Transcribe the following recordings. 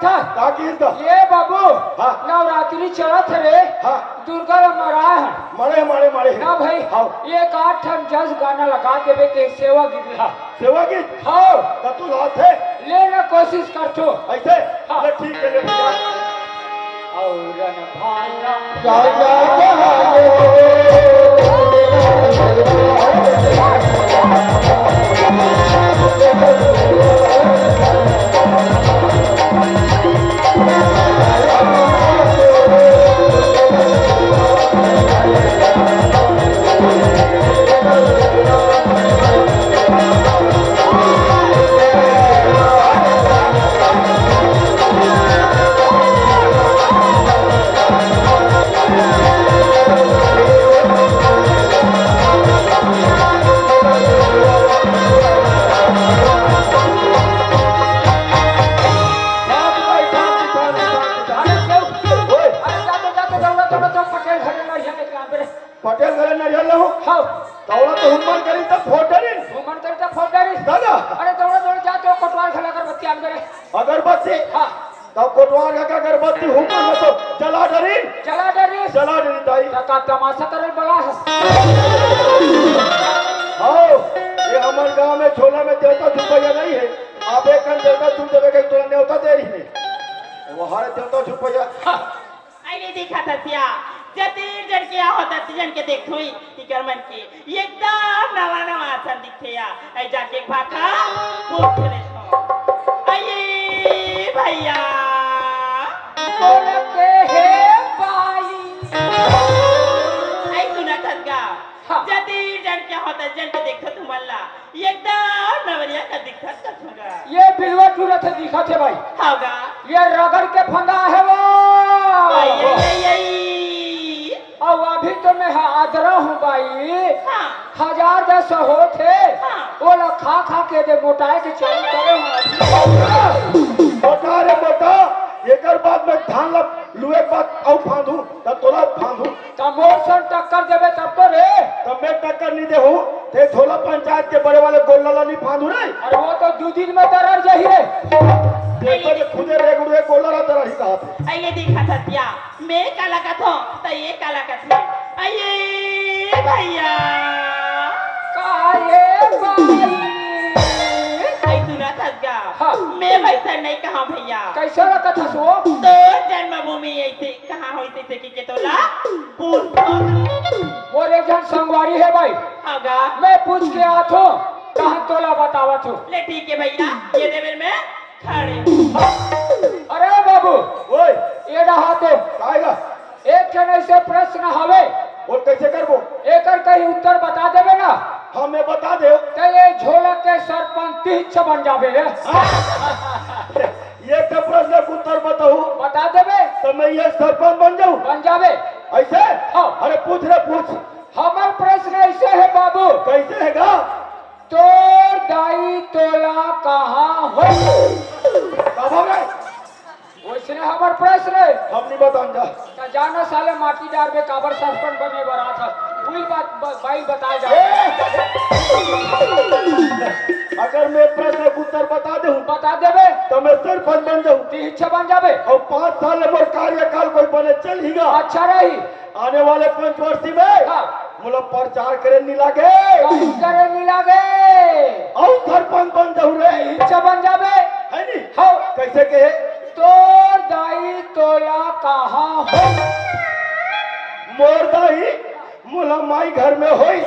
था का कीज का ये बाबू हाँ। नवरात्रि चलत रे हाँ दुर्गा मरा है मरे मारे मारे ना भाई हाँ ये आठ ठन 10 गाना लगा देवे के सेवा गिरला सेवा की हाँ तू लात है लेना कोशिश कर तो ऐसे हाँ। ले ठीक है ले भैया औरन भाला पटेल घरे नरियल लो हाँ तवला तो हुमन करी तब फोट डरी मन करता फौजदारी दादा अरे दौड़ा दौड़ जाते हो कोटवाल खड़ा कर बत्ती आन करे अगरबत्ती हाँ तब कोटवार का अगरबत्ती हुमन में तो जला डरी चला डरी दाई का तमाशा करे बड़ा है हाँ ये हमारे गांव में छोला में देवता झुपैया नहीं है आप एक कन देवता झुप देवे के तुरंत देवता दे रही है वो हर देवता झुपैया आईने देखा था त्या जतीर जन के होता जन के देख हुई इकर मन की एकदम नवा नवा आसन दिखते या ऐ जाके भाखा पूछ ले सो आइए भैया बोल के हे भाई ऐ सुना खसगा हाँ। जतीर जन के होता जन के देखो तुम अल्लाह एकदम नवरिया का दिखता कछुगा ये बिलवा टूरत है दिखा थे भाई होगा ये रगड़ के फंदा है वो आई और अभी तो मैं आदरा हूँ भाई हाँ 1010 हो थे हाँ। वो लोग खा खा के दे मोटाए के चालू करे मोटा रे मोटा एकर बाद में धान लग लुए बाद औ फांदू तब तोला फांदू तब मोर टक्कर देवे तब तो रे तब मैं टक्कर नहीं दे हूँ थे झोला पंचायत के बड़े वाले गोला नहीं फांदू रे अरे वो तो 2 दिन में दरड़ जाही रे देखो जे खुदे रे गुड़े गोला रा तरह ही कहा थे आइए देखा था क्या मैं काला का था तो ये काला का था आइए भैया काहे भाई आई सुना था क्या हाँ। मैं वैसा नहीं कहा भैया कैसे रखा था सो तो जन्मभूमि ऐसे कहाँ हुई थी कि तोला पूछ वो एक जन संगवारी है भाई होगा मैं पूछ के आत हूँ कहाँ तोला बतावा तू ले ठीक है भैया ये देवर में खड़े अरे बाबू ओए ये रहा तो आएगा एक जन ऐसे प्रश्न हवे और कैसे करबो एकर कहीं उत्तर बता देवे ना हमें बता दे तो ये झोला के सरपंच तीछ बन जावे रे ये तो प्रश्न का उत्तर बताऊं बता देवे तो मैं ये सरपंच बन जाऊं बन जावे ऐसे हाँ। अरे पूछ रे पूछ हमार प्रश्न ऐसे है बाबू कैसे हैगा तोर दाई तोला कहाँ हो कब हो गए वैसने हमार प्रश्न है हम नहीं बताऊं जा त जानो साले माटी डार में काबर सरपंच बने बरा था पूरी बात भाई बताए जा अगर मैं प्रश्न का उत्तर बता दूं बता देवे तो मैं सरपंच बन जाऊं तीछ बन जावे और 5 साल में मोर कार्यकाल कोई बने चल हीगा अच्छा रही आने वाले 5 वर्ष में हाँ मुला प्रचार करे नहीं लागे कहीं करे नहीं लागे और सरपंच बन जाऊं रे तीछ बन जावे है नी हो कैसे कहे तोर दाई तोला कहाँ हो मोर दाई मुला माई घर में होई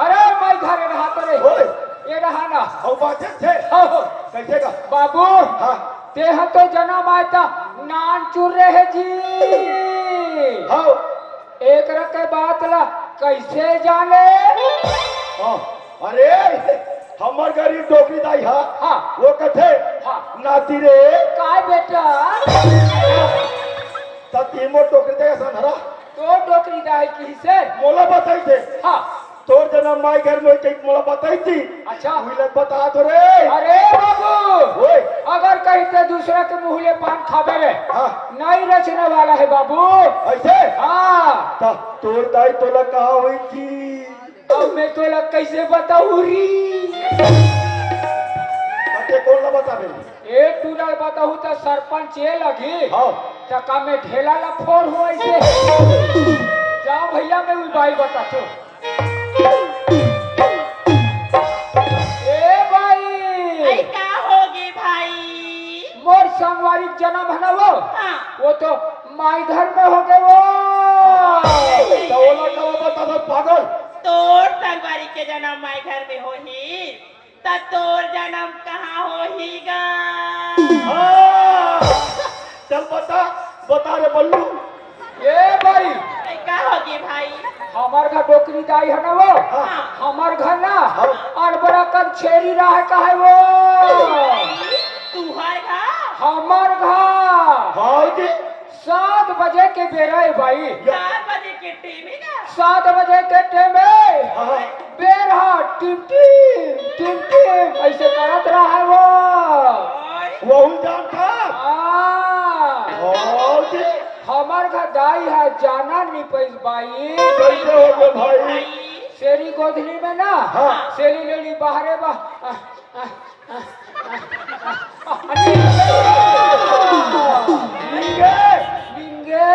अरे मैं घर रहा तो रे होय ये रहा ना और बात थे हो कैसे का बाबू हाँ तेह तो जन्म आयता नान चुर रहे जी हाँ एक रखे बात ला कैसे जाने हाँ अरे हमार गरीब डोकरी दाई हा हाँ वो कथे हाँ नाती रे काय बेटा तीमो टोकरी दे संधरा तो डोकरी दाई की से मोला बताई थे हाँ तोर जन्म माई घर में कई मोला बताई थी अच्छा मिलत बता तो रे अरे बाबू ओए अगर कहीं ते दूसरे के मुंहले पान खावे रे हाँ नहीं रचने वाला है बाबू ऐसे हाँ ता तोर दाई तोला कहा हुई थी अब मैं तो लग कैसे बताऊँ री कते बताबे एक टूलर बताहू तो सरपंच ये लगी हाँ चक्का में ढेला ला फोड़ हो ऐसे जाओ भैया मैं उस बाई बता तो ए भाई आई का होगी भाई? मोर संगवारी जन्म है ना हाँ। वो तो माई घर में हो गए वो तो वो लोग वो बता दो पागल तोर संगवारी के जन्म माई घर में हो ही त तोर जन्म कहाँ हो ही गा? हाँ चल बता रे बल्लू ए भाई आई का होगी भाई? हमार घर डोकरी दाई है ना वो हाँ। हमार घर ना हाँ। और बड़ा कर छेरी रहा है का है वो तुहर घा? हमार घर हाँ जी 7 बजे के बेरा है भाई 4 बजे के टीवी ना? 7 बजे के टाइम में हाँ बेरा टिम टिम ऐसे करत रहा है वो और वही जान था हाँ। हाँ जी हमार घर दाई है जाना नहीं पैस बाई कैसे हो गए भाई शेरी गोधली में ना हाँ। शेरी ले ली बाहरे लिंगे लिंगे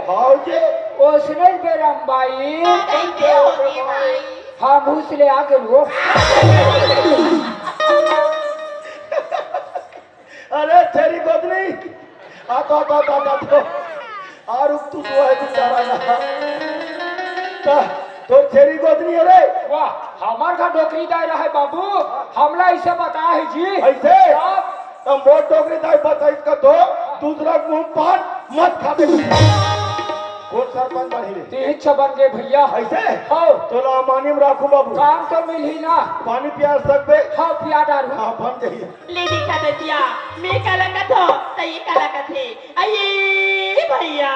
हाँ जी ओसने बेरम बाई कैसे होगी भाई? हम भूसले आगे लो अरे छेरी गोदनी आता तो और तू तो है बेचारा ना तो छेरी गोदनी अरे वाह हमार घर डोकरी दाई रहा है बाबू हमला इसे बता है जी ऐसे आप तुम वोट डोगरी दाई बताइस का तो दूसरा मुंह पान मत खाते कौन सरपंच बनी रे तीन छबन के भैया ऐसे हो तो ला मानी में राखू बाबू काम तो मिल ही ना पानी प्यास सकबे हाँ पिया डारू हाँ बन जाइए ले दिखा दतिया मैं का लगत हो तई का लगत है अये भैया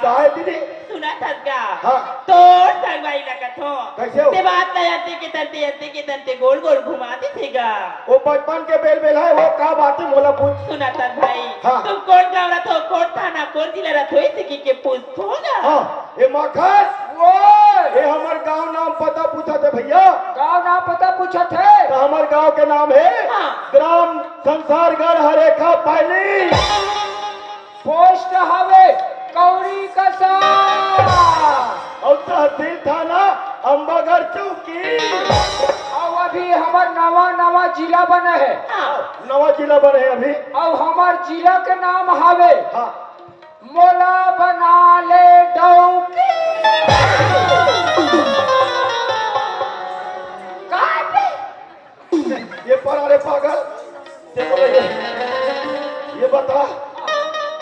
चाहे दीदी सुना थसगा हाँ तोर संगवारी लगत हो कैसे हो? ते बात तयते के तंते गोल गोल घुमाती थीगा वो बचपन के बेल बेल है वो का बात है मोला पूछ सुना थस भाई हाँ। तुम कौन गाँव रथ हो कौन थाना कौन जिला रथ हो इसी के पूछ होगा हाँ ये माखन वो ये हमार गांव नाम पता पूछा थे भैया गाँव ना पता पूछा थे तो हमार गांव के नाम है हाँ। ग्राम संसारगढ़ हरेखा पायली पोस्ट हवे कौड़ी कसा और तहसील थाना अम्बागढ़ चौकी और अभी हमार नवा जिला बना है हाँ। नवा जिला बने अभी और हमार जिला के नाम हवे हाँ मोला बना ले डौकी ये पर अरे पागल देखो ये बता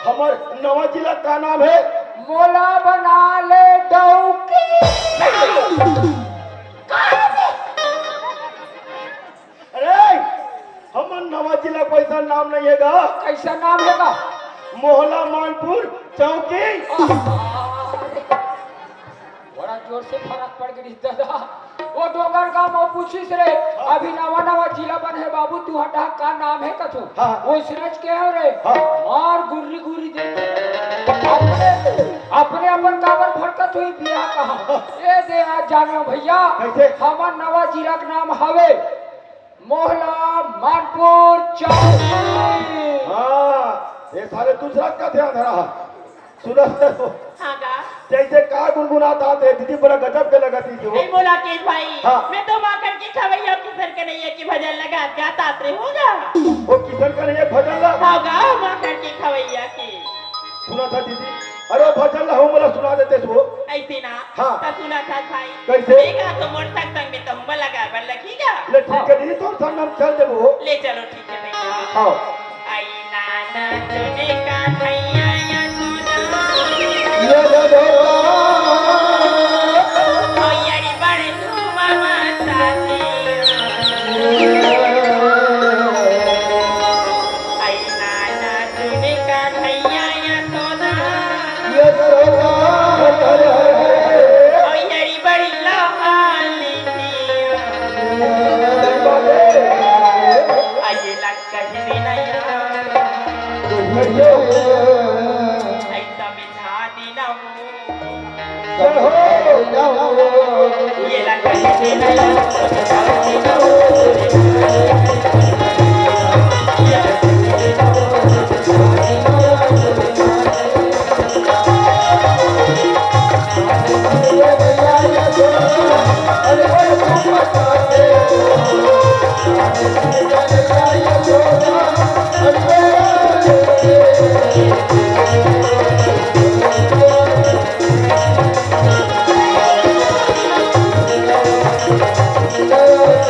हमार नवा जिला का नाम है मोला बना ले डौकी अरे हमार नवा जिला कोई सा नाम नहीं है गा कैसा नाम है का मोहला मानपुर चौकी बड़ा जोर से फर्क पड़ गई दादा वो डोंगर गांव में पूछिस रे अभी नवा जिला बन है बाबू तू हटा का नाम है कथू हाँ। वो सिरज के हो रे हाँ। मार गुर्री दे अपने अपन काबर फड़कत हुई बिया कहा ए दे आज जानो भैया कैसे? हमार नवा जिला का नाम हवे मोहला मानपुर चौकी हाँ ये सारे दूसरा का ध्यान रहा सुना हाँ गा जैसे का गुनगुनाता थे दीदी बड़ा गजब के लगाती थी वो नहीं बोला के भाई हाँ। मैं तो माखन की खवैया किसन के नहीं है कि भजन लगा गाता आते होगा वो किशन का नहीं है भजन ला होगा माखन की खवैया की सुना था दीदी अरे वो भजन ला हो मला सुना देते वो ऐसे ना हाँ। तो सुना था भाई कैसे? देखा तो मोर संग में तो हम लगा बन लखीगा ले ठीक है दीदी तो सब नाम चल दे वो ले चलो ठीक है भैया हाँ आई नाना तुझे का भैया या सुना ये ले दे ओ यारी बड़े तू मामा साथी आई नाना तुझे का भैया या सुना ये दरोगा हरे हरे ओ यारी बड़ी लहाली थी आई लग कहीं नहीं ऐसा बिछा देना ये लग कहीं नहीं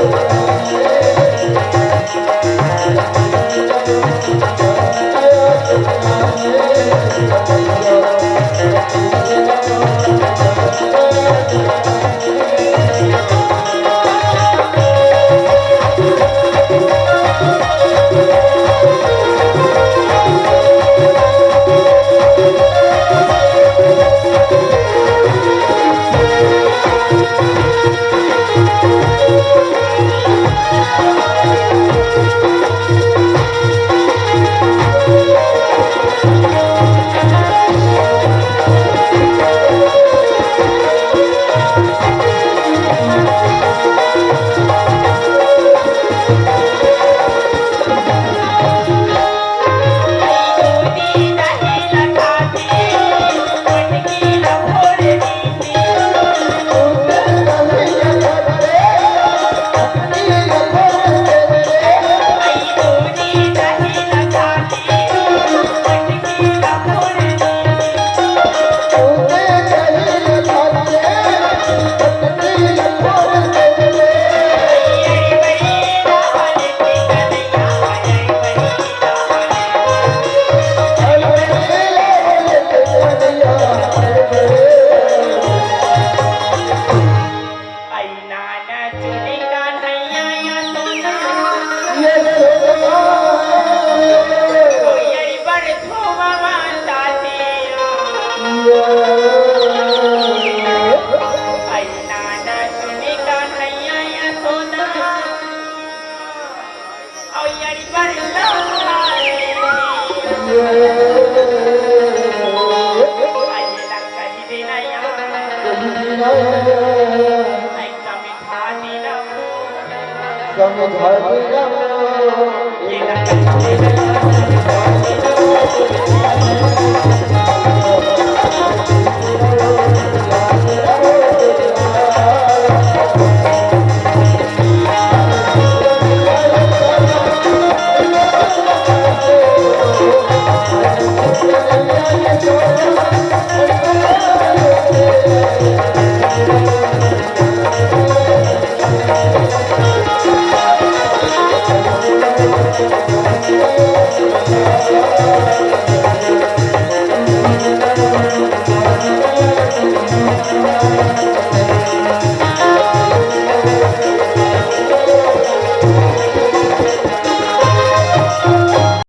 Thank you.